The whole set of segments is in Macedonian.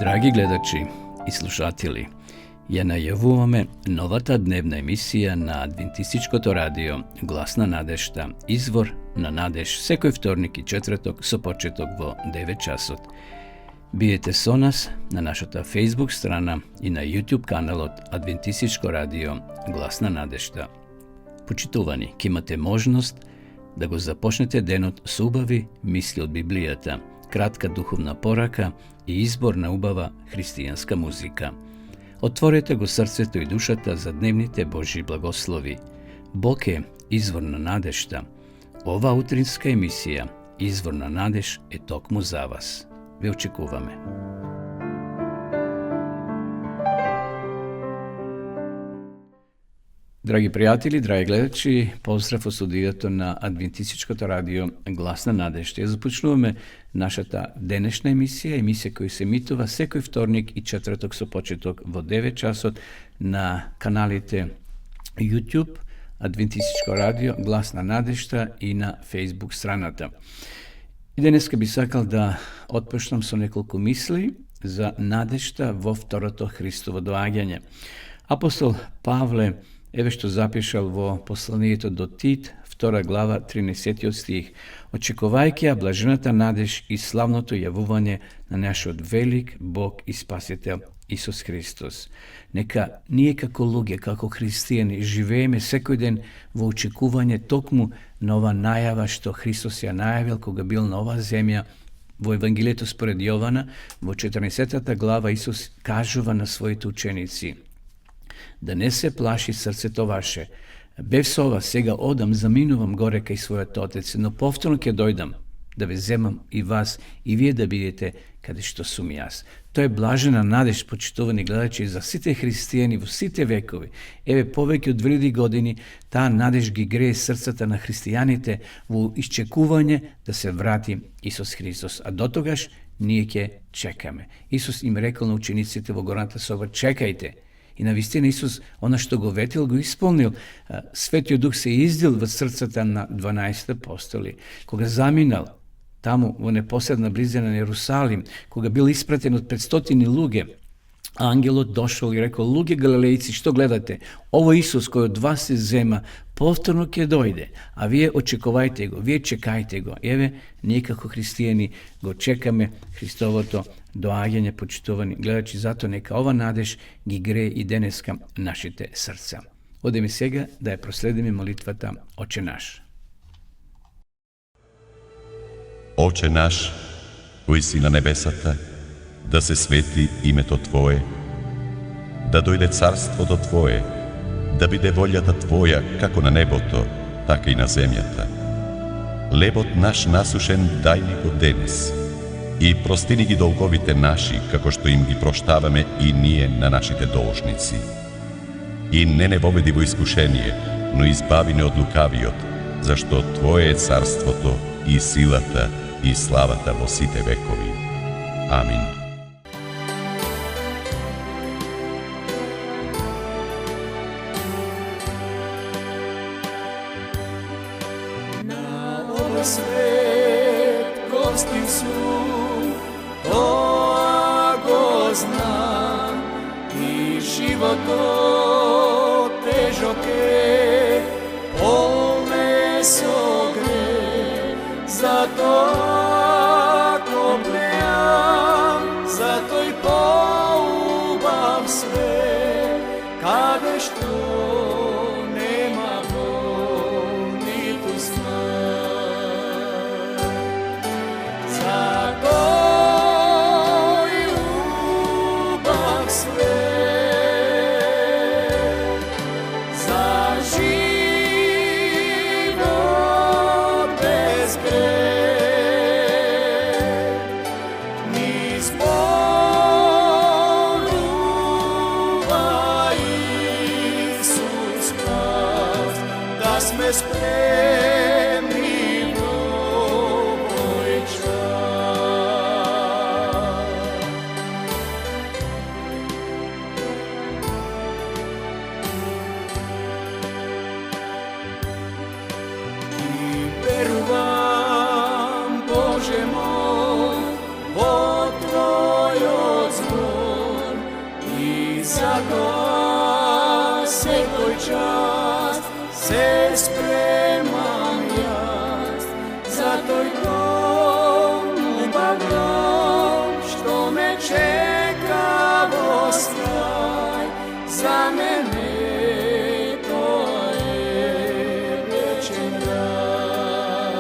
Драги гледачи и слушатели, ја најавуваме новата дневна емисија на Адвентистичкото радио Глас на надежта, извор на надеж, секој вторник и четврток со почеток во 9 часот. Биете со нас на нашата Facebook страна и на YouTube каналот Адвентистичко радио Глас на надежта. Почитувани, ќе имате можност да го започнете денот со убави мисли од Библијата, кратка духовна порака и избор на убава христијанска музика. Отворете го срцето и душата за дневните Божји благослови. Бог е извор на надежта. Ова утринска емисија, Извор на надеж, е токму за вас. Ве очекуваме. Драги пријатели, драги гледачи, поздрав од студијето на Адвентистичкото радио Глас на надежта. Ја започнуваме нашата денешна емисија која се емитува секој вторник и четврток со почеток во 9 часот на каналите YouTube Адвентистичко радио Глас на надежта и на Facebook страната. И денеска би сакал да отпочнам со неколку мисли за надежта во второто Христово доаѓање. Апостол Павле еве што запишал во посланието до Тит, 2 глава, 13 стих, очекувајќи ја блажената надеж и славното јавување на нашиот велик Бог и Спасител Исус Христос. Нека ние како луѓе, како христијани, живееме секој ден во очекување токму на ова најава што Христос ја најавил кога бил на оваа земја. Во Евангелието според Јована, во 14 глава, Исус кажува на своите ученици: да не се плаши срцето ваше. Бев со вас, сега одам, заминувам горе кај својот Отец, но повторно ќе дојдам да ве земам и вас, и вие да бидете каде што сум јас. Тоа е блажена надеж, почитувани гледачи, за сите христијани во сите векови. Еве, повеќе од 2000 години, таа надеж ги грее срцата на христијаните во исчекување да се врати Исус Христос. А дотогаш ние ќе чекаме. Исус им рекол на учениците во горната соба: чекајте. И навистина Исус, она што го ветил, го исполнил. Светиот Дух се издил во срцата на 12 апостоли. Кога заминал таму во непосредна близина на Јерусалим, кога бил испратен од 500 луѓе, ангелот дошол и рекол: луѓе галилејци, што гледате? Ово Исус кој од вас се зема, повторно ќе дојде, а вие очекувајте го, вие чекајте го. Еве, ние како христијани го чекаме Христовото доаѓање, почитувани гледачи, зато нека ова надеж ги грее и денеска нашите срца. Одеме сега да ја проследиме молитвата Оче наш. Оче наш, кој си на небесата, да се свети името Твое, да дојде царството Твое, да биде волјата Твоја како на небото, така и на земјата. Лебот наш насушен дај ни го денес, и простини ги долговите наши, како што им ги проштаваме и ние на нашите должници. И не воведи во искушение, но избави не од лукавиот, зашто Твое е царството и силата и славата во сите векови. Амин. На овој свет гостин сум, тоа го знам, и животот тежок е, полне со грех, затоа го гледам, затоа и поубав свет, каде што нема бол, ниту смрт. Затоа и убав свет, за живот без грех. spremam jaz za tvoj dom, ljubav dom, što me čeka vostaj, za mene to je vječen raj.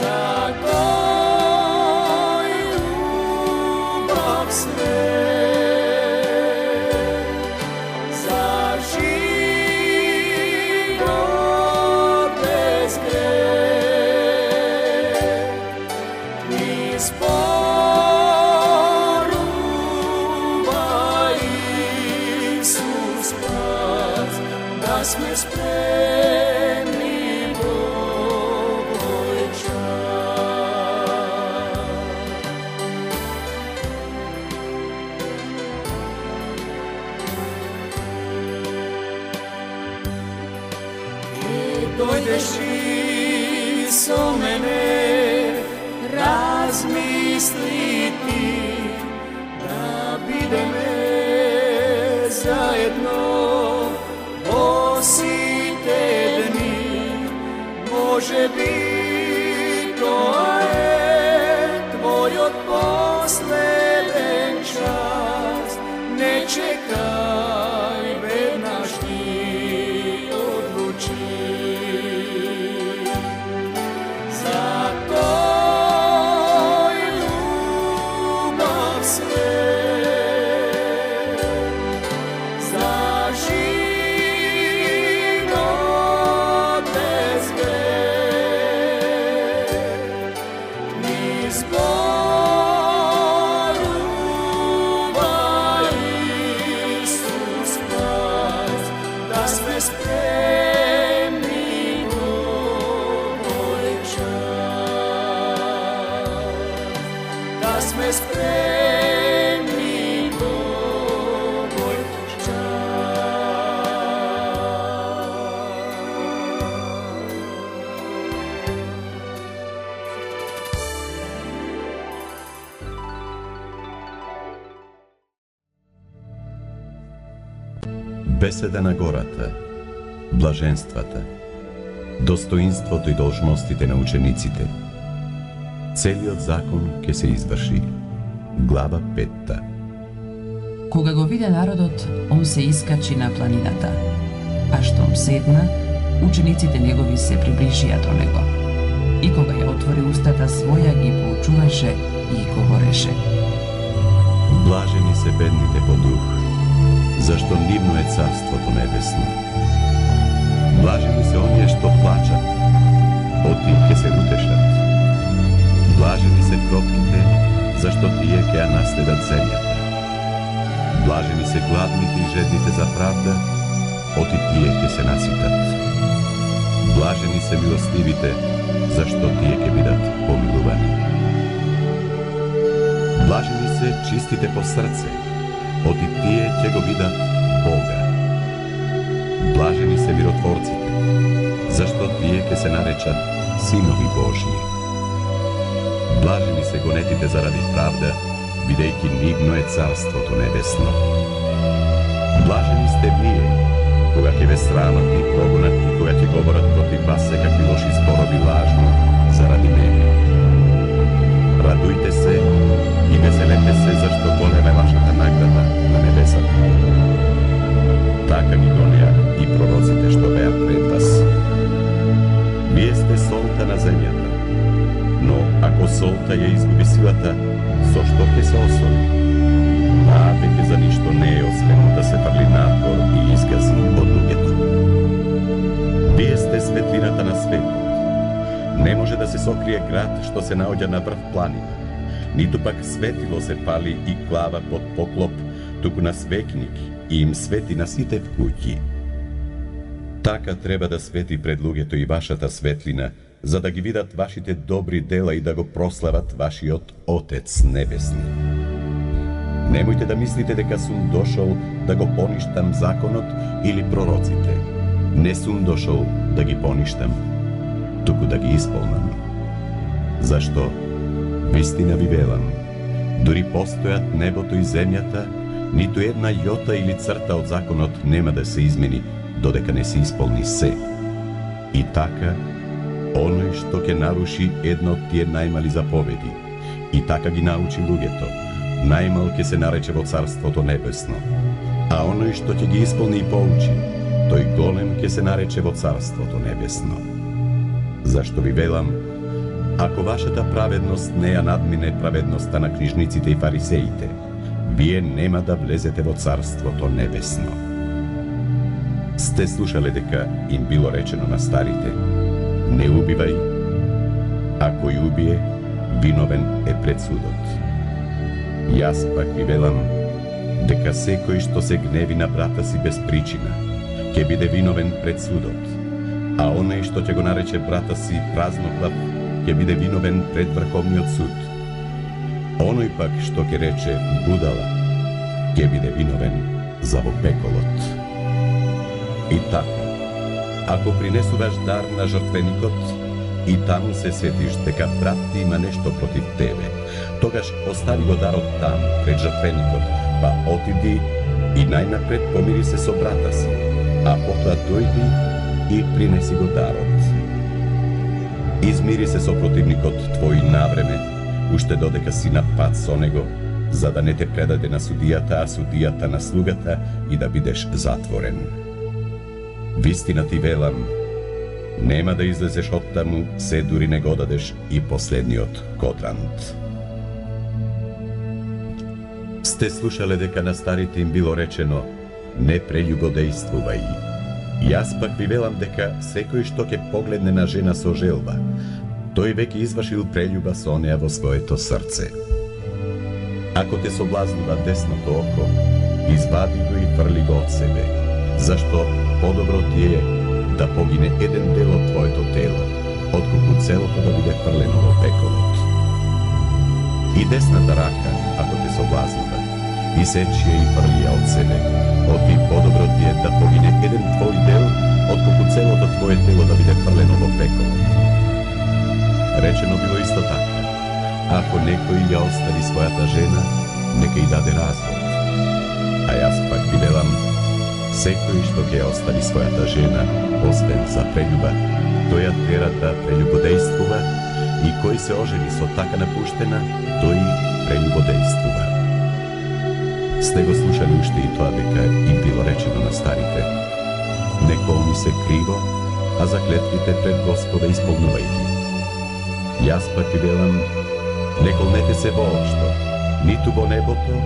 Za tvoj ljubav sve, za život bez greh, niz poruba Isus pas, da sme spremni Bogoj čas. Dojdeš Iso mene razmisliti, da bideme zajedno osite dni. Može biti to je tvoj od posleden čas, ne čekaj bednaš ti odluči. Za tvoj ljubav sve, za život bez greh, niz poruba Isus pas, da sme spremni Bogoj čas, da sme spremni Bogoj Беседа на гората, блаженствата, достоинството и должностите на учениците. Целиот закон ќе се изврши. Глава 5. Кога го виде народот, он се искачи на планината, а штом седна, учениците негови се приближија до него. И кога ја отвори устата своја, ги поучуваше и говореше. Блажени се бедните по дух, зашто нивно е царството небесно. Блажени се оние што плачат, од тих ќе се утешат. Блажени се кротките, зашто тие ќе ја наследат земјата. Блажени се гладните и жедните за правда, оти тие ќе се наситат. Блажени се милостивите, зашто тие ќе бидат помилувани. Блажени се чистите по срце, оти тие ќе го видат Бога. Блажени се миротворците, зашто тие ќе се наречат синови Божји. Блажени се гонетите заради правда, бидејќи нивно е царството небесно. Блажени сте вие, кога ќе ве срамат и прогонат и кога ќе говорат против вас секакви лоши зборови лажно заради мене. Радујте се и веселете се, зашто голема е вашата награда на небесата. Така ги гонеа и пророците што беа пред вас. Вие сте солта на земјата, но ако солта ја изгуби силата, со што ќе се осоли? А веќе за ништо не е освен да се фрли надвор и изгази од луѓето. Вие сте светлината на светот. Не може да се сокрие град што се наоѓа на врв планина, ниту пак светило се пали и глава под поклоп, туку на свекник и им свети на сите в куќи. Така треба да свети пред луѓето и вашата светлина, за да ги видат вашите добри дела и да го прослават вашиот Отец Небесни. Немојте да мислите дека сум дошол да го поништам законот или пророците. Не сум дошол да ги поништам, туку да ги исполнам. Зашто? Вистина ви велам, дури постојат небото и земјата, ниту една јота или црта од законот нема да се измени, додека не се исполни се. И така, оној што ќе наруши една од тие најмали заповеди, и така ги научи луѓето, најмал ќе се нарече во Царството Небесно, а оној што ќе ги исполни и поучи, тој голем ќе се нарече во Царството Небесно. Зашто ви велам, ако вашата праведност не ја надмине праведноста на книжниците и фарисеите, вие нема да влезете во Царството Небесно. Сте слушале дека им било речено на старите: не убивај, а кој убие, виновен е пред судот. Јас пак ви велам дека секој што се гневи на брата си без причина, ќе биде виновен пред судот, а оној што ќе го нарече брата си празноглав, ќе биде виновен пред Врховниот суд. Оној пак што ќе рече будала, ќе биде виновен за во пеколот. И така, ако принесуваш дар на жртвеникот и таму се сетиш дека брат ти има нешто против тебе, тогаш остави го дарот таму пред жртвеникот, па отиди и најнапред помири се со брата си, а потоа дојди и принеси го дарот. Измири се со противникот твој навреме, уште додека си на пат со него, за да не те предаде на судијата, а судијата на слугата, и да бидеш затворен. Вистина ти велам, нема да излезеш од таму, се дури не го дадеш и последниот котрант. Сте слушале дека на старите им било речено: не прељубодејствувај. Јас пак ви велам дека секој што ќе погледне на жена со желба, тој веќе извршил прељуба со неа во своето срце. Ако те соблазнува десното око, извади го и фрли го од себе, зашто подобро ти е да погине еден дел од твоето тело, отколку целото да биде фрлено во пеколот. И десната рака, ако те соблазнува, исечи ја и фрли ја од себе, отки подобро ти е да погине еден твој дел, отколку целото твое тело да биде фрлено во пеколот. Речено било исто така: ако некој ја остави својата жена, нека и даде развод. А јас пак ви велам, секој што ќе ја остави својата жена, освен за прељуба, тој ја тера да прељубодејствува, и кој се ожени со така напуштена, тој прељубодејствува. Сте го слушали уште и тоа дека им било речено на старите: не колни се криво, а заклетвите пред Господа исполнувај ги. Јас пак ви велам, не колнете се воопшто, ниту во небото,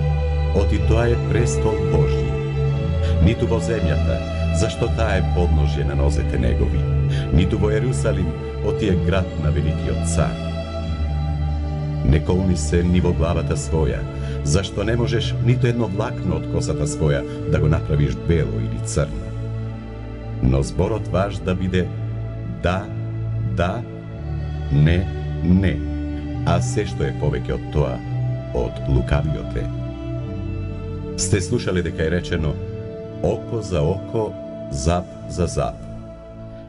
оти тоа е престол Божји, ниту во земјата, зашто таа е подножје на нозете негови, ниту во Ерусалим, оти е град на великиот цар. Не колни се ни во главата своја, зашто не можеш ниту едно влакно од косата своја да го направиш бело или црно. Но зборот ваш да биде да, да, не, не, а се што е повеќе од тоа, од лукавиот е. Сте слушале дека е речено: око за око, зап за зап.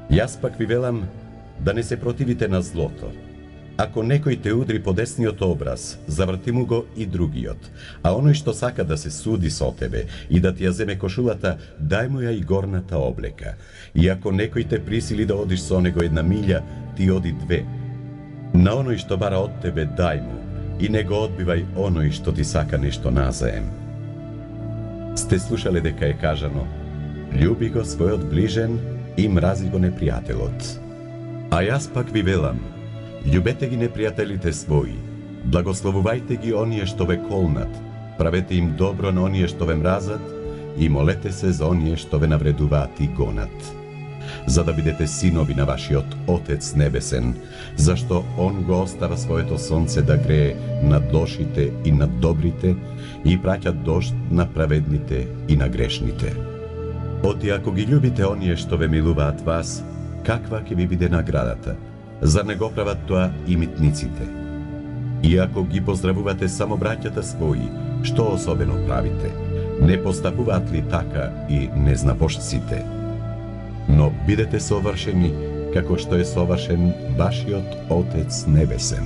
Јас пак ви велам да не се противите на злото. Ако некој те удри по десниот образ, заврти му го и другиот, а оној што сака да се суди со тебе и да ти ја земе кошулата, дај му ја и горната облека. И ако некој те присили да одиш со него 1 милја, ти оди 2. На оној што бара од тебе дај му, и не го одбивај оној што ти сака нешто назаем. Сте слушале дека е кажано: љуби го својот ближен и мрази го непријателот. А јас пак ви велам, љубете ги непријателите своји, благословувајте ги оние што ве колнат, правете им добро на оние што ве мразат и молете се за оние што ве навредуваат и гонат, за да бидете синови на вашиот Отец Небесен, зашто Он го остава своето сонце да грее над лошите и над добрите и праќа дожд на праведните и на грешните. Оти ако ги љубите оние што ве милуваат вас, каква ќе ви биде наградата? Зар не го прават тоа и митниците? И ако ги поздравувате само браќата своји, што особено правите? Не постапуваат ли така и незнабожците? Но бидете совршени, како што е совршен вашиот Отец Небесен.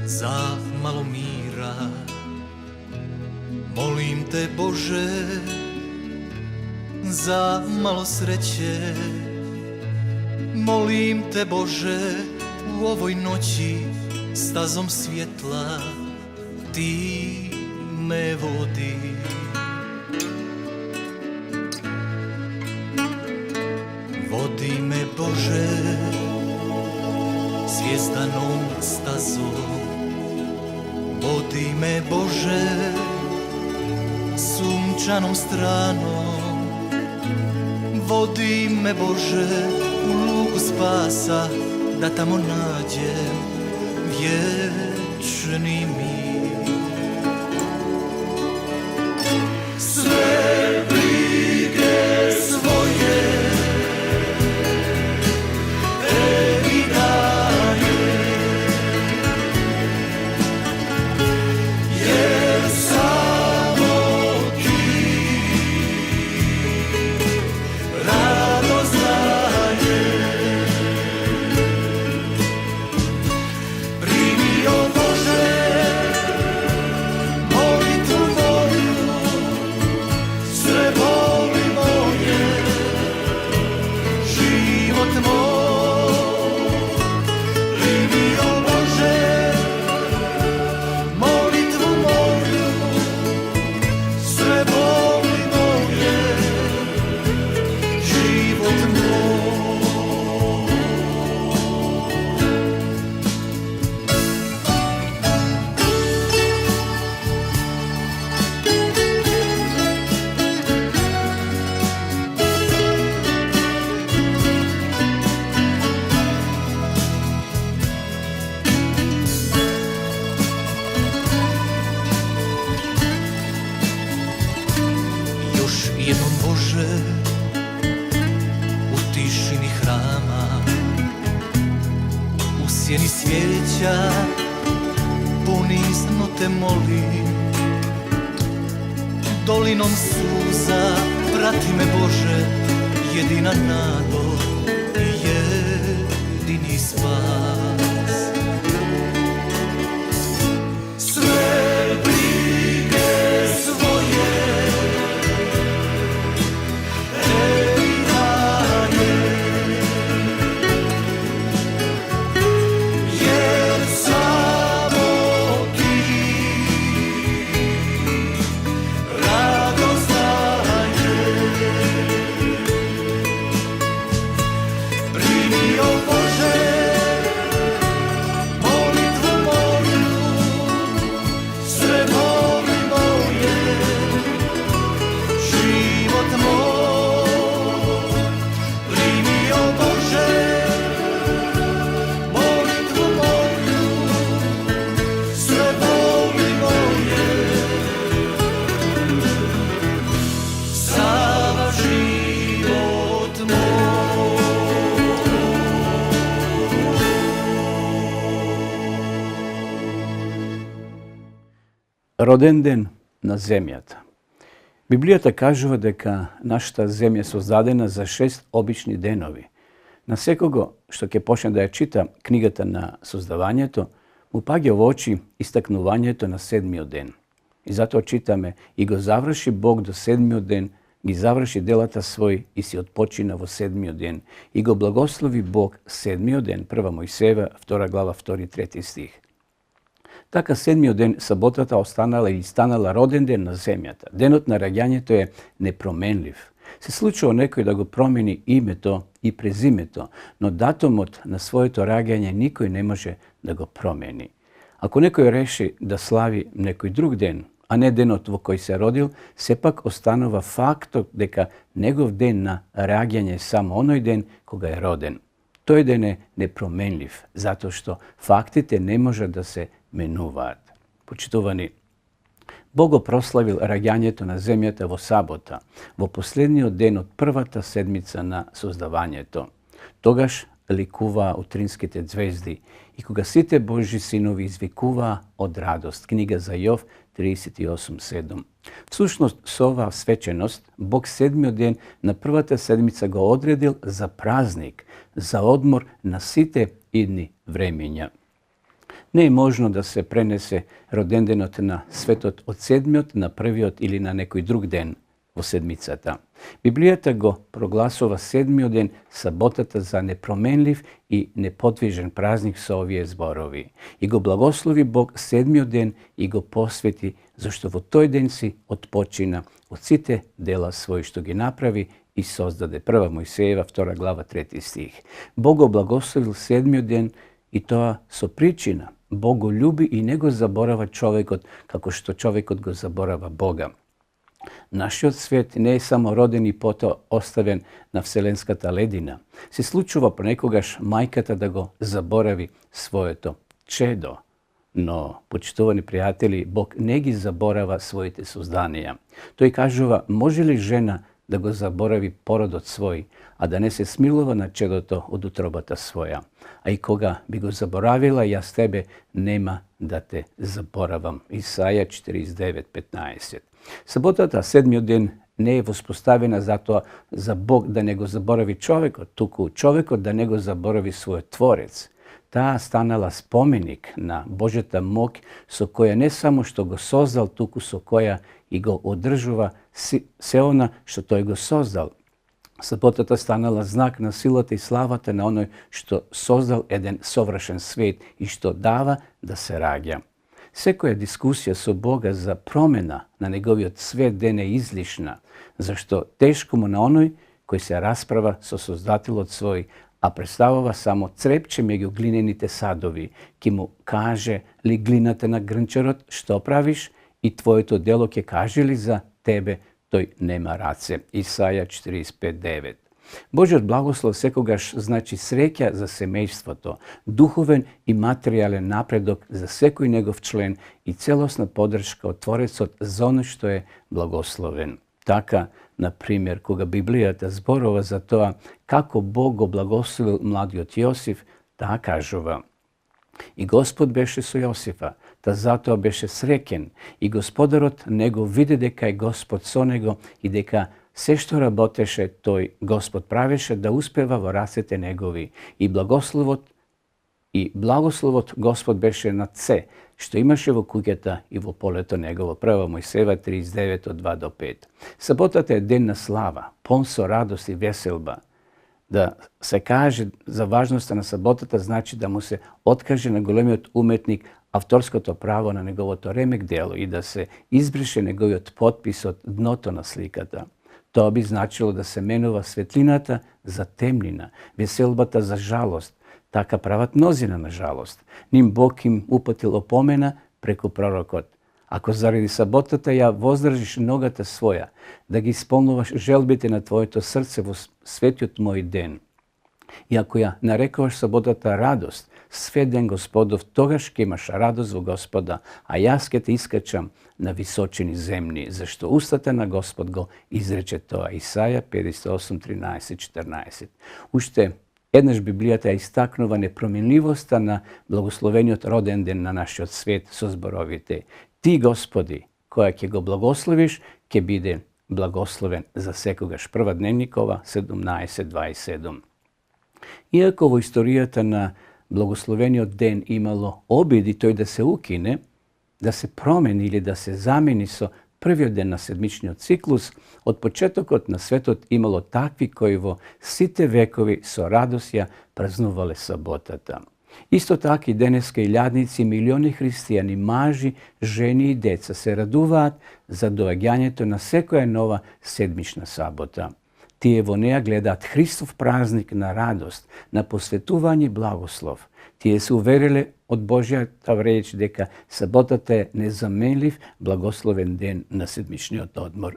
za malo mira. Molim te Bože za malo sreće. Molim te Bože u ovoj noći stazom svjetla ti me vodi. Vodi me Bože zvijezdanom stazom. Vodi me Bože sunčanom stranom. Vodi me Bože u luku spasa, da tamo nađem vječni mir. Sve brige svoje tebi dajem, jer samo ti radost dajem. Primi, o Bože, molitvu moju, sve boli moje, život moj. Primi, o Bože, molitvu moju, sve boli moje, život moj. Još jednom Bože u tišini hrama, u sjeni svijeća ponizno te molim. Dolinom suza prati me Bože, jedina nado i jedini spas. Sve brige svoje tebi dajem, jer samo ti radost dajem. Primi, o Bože, molitvu moju, sve boli moje, život moj. Primi, o Bože, molitvu moju, sve boli moje, sav život moj. Роден ден на земјата. Библијата кажува дека нашата земја е создадена за 6 обични денови. На секого што ќе почне да ја чита книгата на создавањето, му паѓа во очи истакнувањето на 7-миот ден. И затоа читаме: и го заврши Бог до 7-миот ден, ги заврши делата свој и си отпочина во 7-миот ден. И го благослови Бог 7-миот ден. 1 Мојсеева, 2 глава, 2-3 стих. Така 7-миот ден, саботата, останала и станала роден ден на земјата. Денот на раѓањето е непроменлив. Се случува некој да го промени името и презимето, но датумот на своето раѓање никој не може да го промени. Ако некој реши да слави некој друг ден, а не денот во кој се родил, сепак останува фактот дека негов ден на раѓање е само оној ден кога е роден. Тој ден е непроменлив, затоа што фактите не можат да се менуваат. Почитувани, Бог го прославил раѓањето на земјата во сабота, во последниот ден од првата седмица на создавањето. Тогаш ликуваа утринските звезди и кога сите Божји синови извикуваа од радост. Книга за Јов 38:7. Всушност, со оваа свеченост, Бог 7-миот ден на првата седмица го одредил за празник, за одмор на сите идни времења. Не е можно да се пренесе роденденот на светот од 7-миот на 1-виот или на некој друг ден во седмицата. Библијата го прогласува 7-миот ден саботата за непроменлив и неподвижен празник со овие зборови. И го благослови Бог 7-миот ден и го посвети, зашто во тој ден си отпочина од сите дела своји што ги направи и создаде. 1 Мојсеева 2 глава 3 стих. Бог го благословил 7-миот ден и тоа со причина. Бог го љуби и не го заборава човекот како што човекот го заборава Бога. Нашиот свет не е само роден и потоа оставен на вселенската ледина. Се случува понекогаш мајката да го заборави своето чедо. Но, почитувани пријатели, Бог не ги заборава своите созданија. Тој кажува, може ли жена да го заборави породот свој, а да не се смилува на чедото од утробата своја? А и кога би го заборавила, јас тебе нема да те заборавам. Исаја 49:15. Саботата, 7-миот ден, не е воспоставена затоа за Бог да не го заборави човекот, туку човекот да не го заборави својот Творец. Таа станала споменик на Божјата моќ со која не само што го создал, туку со која и го одржува се она што тој го создал. Саботата станала знак на силата и славата на оној што создал еден совршен свет и што дава да се раѓа. Секоја дискусија со Бога за промена на неговиот свет ден е излишна, зашто тешко му на оној кој се расправа со Создателот свој, а представува само црепче меѓу глинените садови, ки му каже ли глината на грнчарот, што правиш, и твоето дело ќе каже ли за тебе, тој нема раце. Исаја 45:9. Божјот благослов секогаш значи среќа за семејството, духовен и материјален напредок за секој негов член и целосна подршка од Творецот за оно што е благословен. Така, например, кога Библијата зборува за тоа како Бог го благословил младиот Јосиф, таа кажува: И Господ беше со Јосифа, та затоа беше среќен, и Господарот него виде дека е Господ со него и дека се што работеше тој Господ правеше да успева во рацете негови. И благословот Господ беше над се, што имаше во куќата и во полето негово. 1 Мојсеева 39 од 2 до 5. Саботата е ден на слава, пон со радост и веселба. Да се каже за важноста на саботата значи да му се откаже на големиот уметник авторското право на неговото ремек дело и да се избрише неговиот потпис од дното на сликата. Тоа би значило да се менува светлината за темнина, веселбата за жалост. Така прават мнозина на жалост. Ним Бог им упатил опомена преку пророкот. Ако заради саботата ја воздржиш ногата своја, да ги исполнуваш желбите на твоето срце во светиот мој ден, и ако ја нарекуваш саботата радост, свет ден Господов, тогаш ќе имаш радост во Господа, а јас ќе те искачам на височини земни, зашто устата на Господ го изрече тоа. Исаја 58:13-14. Уште еднаш Библијата ја истакнува непроменливоста на благословениот роден ден на нашиот свет со зборовите: Ти, Господи, која ќе го благословиш, ќе биде благословен за секогаш. Прва Дневникова 17:27. Иако во историјата на благословениот ден имало обиди тој да се укине, да се промени или да се замени со првиот ден на седмичниот циклус, од почетокот на светот имало такви кои во сите векови со радост ја празнувале саботата. Исто така и денеска илјадници, милиони христијани, мажи, жени и деца се радуваат за доаѓањето на секоја нова седмична сабота. Тие во неа гледаат Христов празник на радост, на посветување и благослов. Тие се увериле од Божјата реч дека саботата е незаменлив, благословен ден на седмичниот одмор.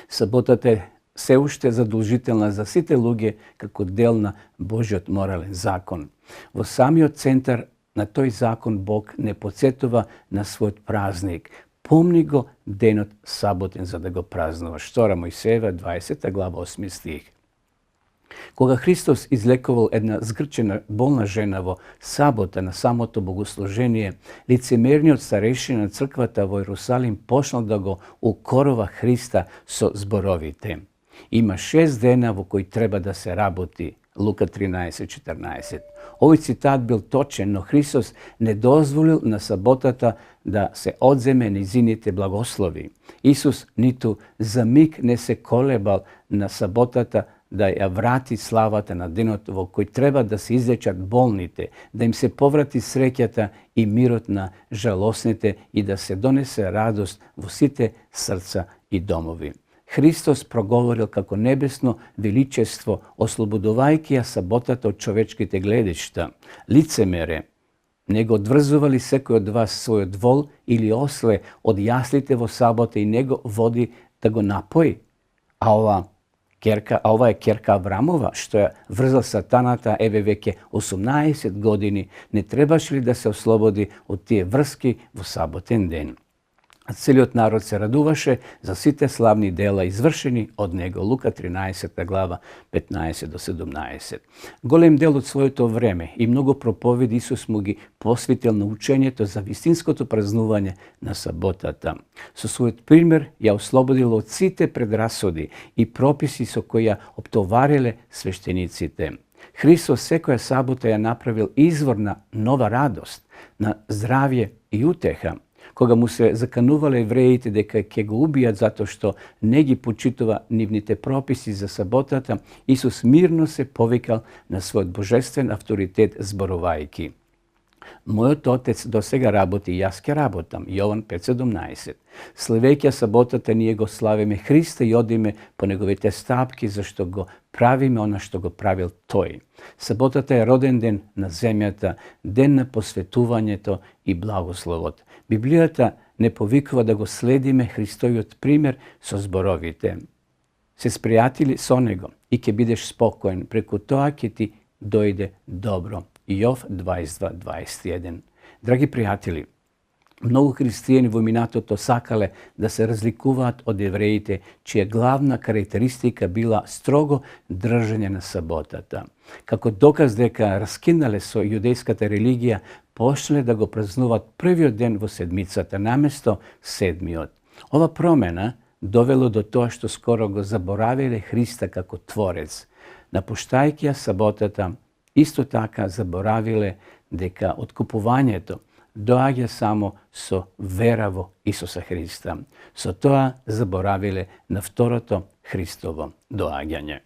Саботата е се уште задолжителна за сите луѓе како дел на Божјиот морален закон. Во самиот центар на тој закон Бог не потсетува на својот празник. Помни го денот саботен за да го празнуваш. 2 Мојсеева 20 глава 8 стих. Кога Христос излекувал една згрчена болна жена во сабота на самото богослужение, лицемерниот старешина на црквата во Јерусалим почнал да го укорува Христа со зборовите: Има 6 дена во кои треба да се работи, Лука 13:14. Овој цитат бил точен, но Христос не дозволил на саботата да се одземе низините благослови. Исус ниту за миг не се колебал на саботата да ја врати славата на денот во кој треба да се излечат болните, да им се поврати среќата и мирот на жалосните и да се донесе радост во сите срца и домови. Христос проговорил како небесно величество, ослободувајќи ја саботата од човечките гледишта. Лицемере, не го одврзували секој од вас својот вол или осле од јаслите во сабота и не го води да го напои? А ова е керка Аврамова, што ја врзал сатаната еве веќе 18 години, не требаше ли да се ослободи од тие врски во саботен ден? Целиот народ се радуваше за сите славни дела извршени од него. Лука 13 глава 15 до 17. Голем дел од своето време и многу проповеди Исус му ги посветил на учењето за вистинското празнување на саботата. Со својот пример ја ослободил од сите предрасуди и прописи со кои ја оптовариле свештениците. Христос секоја сабота ја направил извор на нова радост, на здравје и утеха. Кога му се заканувале евреите дека ќе го убијат затоа што не ги почитува нивните прописи за саботата, Исус мирно се повикал на својот божествен авторитет зборувајќи: Мојот Отец досега работи и јас ќе работам. Јован 5:17. Славејќи саботата ние го славиме Христа и одиме по неговите стапки, зашто го правиме она што го правил тој. Саботата е роден ден на земјата, ден на посветувањето и благословот. Библијата не повикува да го следиме Христојот пример со зборовите: се спријатели со него и ќе бидеш спокоен, преку тоа ќе ти дојде добро. Јов 22:21. Драги пријатели, многу христијани во минатото сакале да се разликуваат од евреите, чија главна карактеристика била строго држање на саботата. Како доказ дека раскинале со јудејската религија, почнале да го празнуваат првиот ден во седмицата, наместо седмиот. Ова промена довело до тоа што скоро го заборавиле Христа како Творец. Напуштајќи ја саботата, исто така заборавиле дека откупувањето доаѓа само со вера во Исуса Христа. Со тоа заборавиле на второто Христово доаѓање.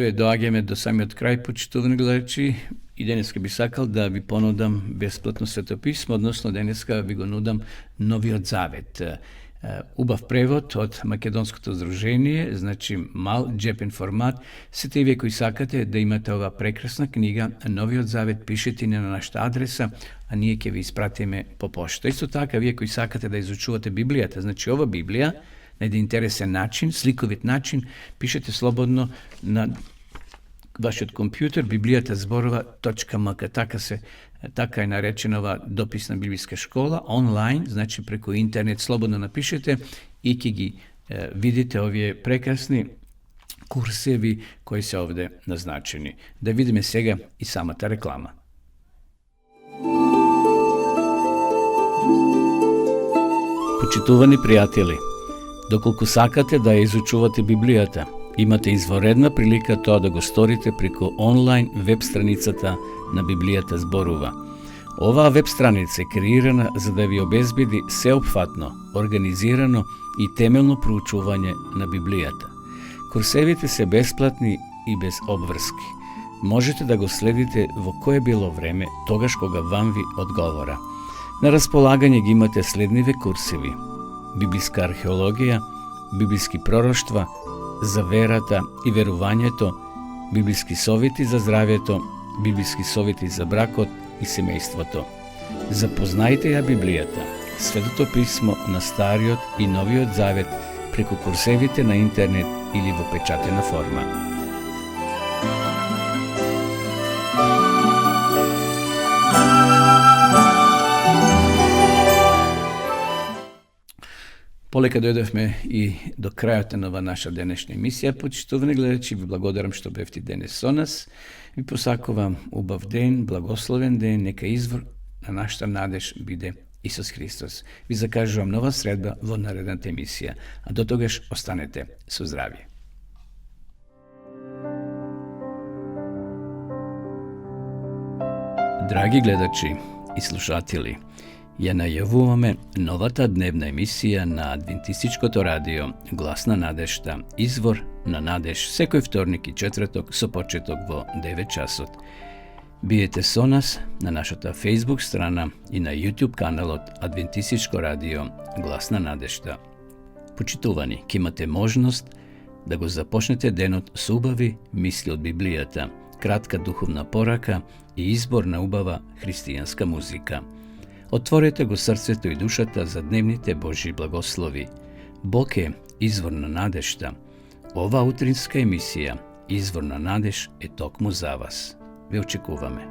Еве, доаѓаме до самиот крај, почитувани гледачи, и денеска би сакал да ви понудам бесплатно светописмо, односно денеска ви го нудам Новиот Завет. Убав превод од Македонското здружение, значи мал джепен формат. Сите вие кои сакате да имате ова прекрасна книга Новиот Завет, пишете ни на нашата адреса, а ние ќе ви испратиме по пошта. Исто така, вие кои сакате да изучувате Библијата, значи ова Библија, на еден интересен начин, сликовит начин, пишете слободно на вашиот компјутер bibliјата.зборува.mk. Така е наречена ова дописна библиска школа, онлайн, значи преку интернет, слободно напишете и ќе ги видите овие прекрасни курсеви кои се овде назначени. Да видиме сега и самата реклама. Почитувани пријатели, доколку сакате да ја изучувате Библијата, имате изворедна прилика тоа да го сторите преку онлайн веб страницата на Библијата зборува. Оваа веб страница е креирана за да ви обезбеди сеопфатно, организирано и темелно проучување на Библијата. Курсевите се бесплатни и без обврски. Можете да го следите во кое било време, тогаш кога вам ви одговора. На располагање ги имате следниве курсеви: библиска археологија, библиски пророштва, за верата и верувањето, библиски совети за здравјето, библиски совети за бракот и семејството. Запознајте ја Библијата, Светото писмо на Стариот и Новиот Завет преку курсевите на интернет или во печатена форма. Полека дојдовме и до крајот на ова наша денешна емисија. Почитувани гледачи, ви благодарам што бевте денес со нас. Ви посакувам убав ден, благословен ден, нека извор на нашата надеж биде Исус Христос. Ви закажувам нова средба во наредната емисија, а до тогаш останете со здравје. Драги гледачи и слушатели, ја најавуваме новата дневна емисија на Адвентистичкото радио Глас на надежта, извор на надеж, секој вторник и четврток со почеток во 9 часот. Биете со нас на нашата Facebook страна и на YouTube каналот Адвентистичко радио Глас на надежта. Почитувани, ќе имате можност да го започнете денот со убави мисли од Библијата, кратка духовна порака и избор на убава христијанска музика. Отворете го срцето и душата за дневните Божји благослови. Бог е извор на надежта. Ова утринска емисија, Извор на надеж, е токму за вас. Ве очекуваме.